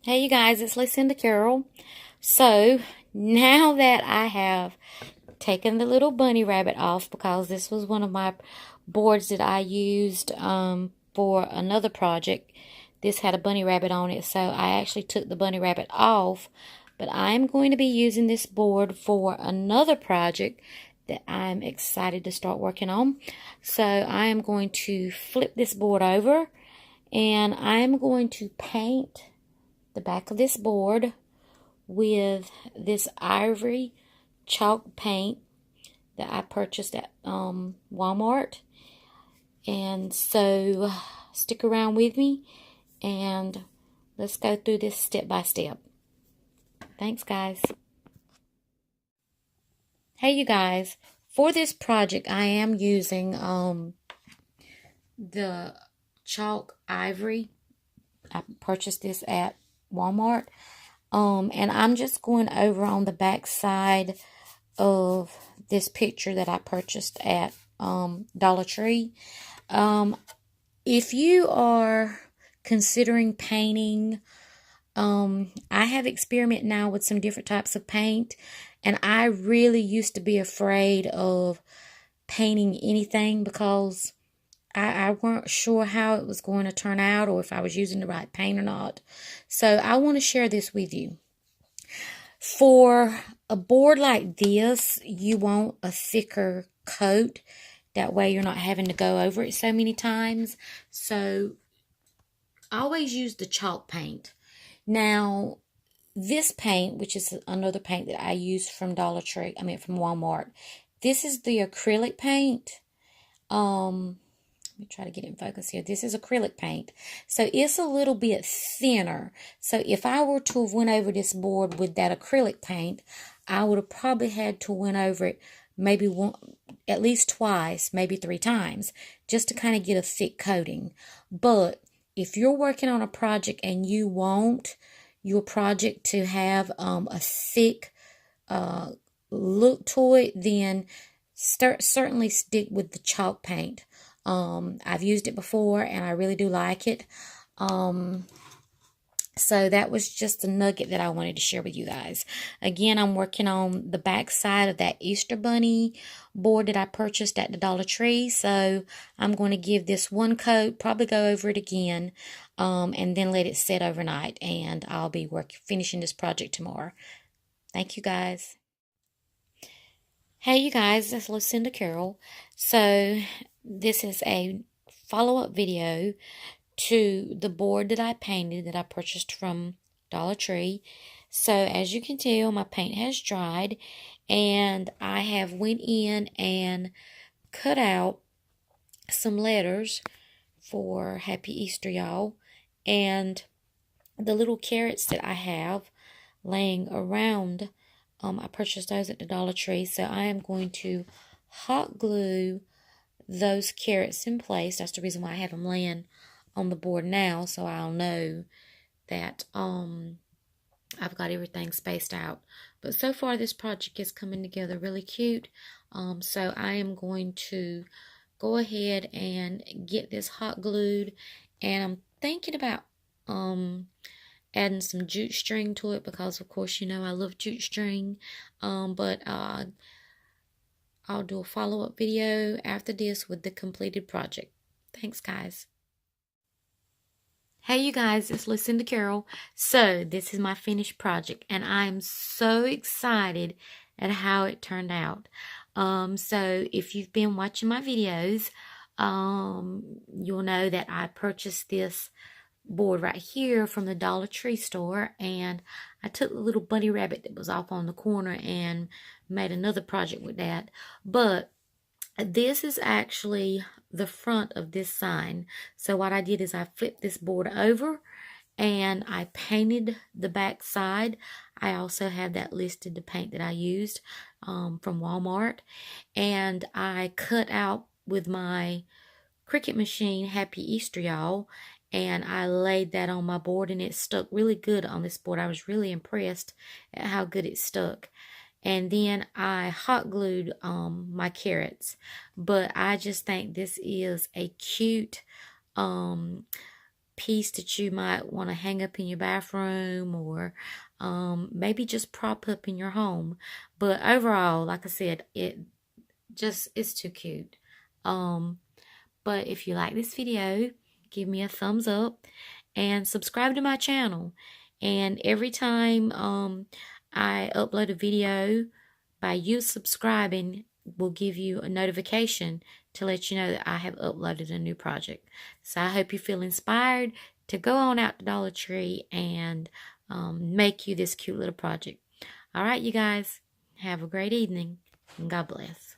Hey you guys, it's Lucinda Carroll. So now that I have taken the little bunny rabbit off, because this was one of my boards that I used for another project. This had a bunny rabbit on it, so I actually took the bunny rabbit off. But I'm going to be using this board for another project that I'm excited to start working on. So I am going to flip this board over and I'm going to paint the back of this board with this ivory chalk paint that I purchased at Walmart. And so stick around with me and let's go through this step by step. Thanks, guys. Hey, you guys. For this project, I am using the chalk ivory. I purchased this at Walmart. And I'm just going over on the back side of this picture that I purchased at Dollar Tree. If you are considering painting, I have experimented now with some different types of paint, and I really used to be afraid of painting anything because I weren't sure how it was going to turn out or if I was using the right paint or not. So I want to share this with you. For a board like this, you want a thicker coat. That way you're not having to go over it so many times. So I always use the chalk paint. Now, this paint, which is another paint that I use from from Walmart. This is the acrylic paint. Let me try to get it in focus here. This is acrylic paint. So it's a little bit thinner. So if I were to have went over this board with that acrylic paint, I would have probably had to went over it maybe at least twice, maybe 3 times, just to kind of get a thick coating. But if you're working on a project and you want your project to have a thick look to it, then certainly stick with the chalk paint. I've used it before and I really do like it. So that was just a nugget that I wanted to share with you guys. Again, I'm working on the back side of that Easter bunny board that I purchased at the Dollar Tree. So I'm going to give this one coat, probably go over it again, and then let it set overnight. And I'll be finishing this project tomorrow. Thank you, guys. Hey, you guys, it's Lucinda Carroll. So this is a follow-up video to the board that I painted that I purchased from Dollar Tree. So as you can tell, my paint has dried and I have went in and cut out some letters for Happy Easter, y'all. And the little carrots that I have laying around, I purchased those at the Dollar Tree. So I am going to hot glue those carrots in place. That's the reason why I have them laying on the board now, so I'll know that I've got everything spaced out. But so far this project is coming together really cute. So I am going to go ahead and get this hot glued, and I'm thinking about adding some jute string to it because of course you know I love jute string. But I'll do a follow-up video after this with the completed project. Thanks, guys. Hey, you guys, it's Lucinda Carroll. So, this is my finished project, and I am so excited at how it turned out. So, if you've been watching my videos, you'll know that I purchased this board right here from the Dollar Tree store, and I took the little bunny rabbit that was off on the corner and made another project with that. But this is actually the front of this sign. So what I did is I flipped this board over and I painted the back side. I also have that listed, the paint that I used from Walmart. And I cut out with my Cricut machine, Happy Easter, y'all. And I laid that on my board and it stuck really good on this board. I was really impressed at how good it stuck. And then I hot glued my carrots. But I just think this is a cute piece that you might want to hang up in your bathroom, or maybe just prop up in your home. But overall, like I said, it's too cute. But if you like this video, give me a thumbs up and subscribe to my channel. And every time I upload a video, by you subscribing will give you a notification to let you know that I have uploaded a new project. So I hope you feel inspired to go on out to Dollar Tree and make you this cute little project. All right, you guys, have a great evening, and God bless.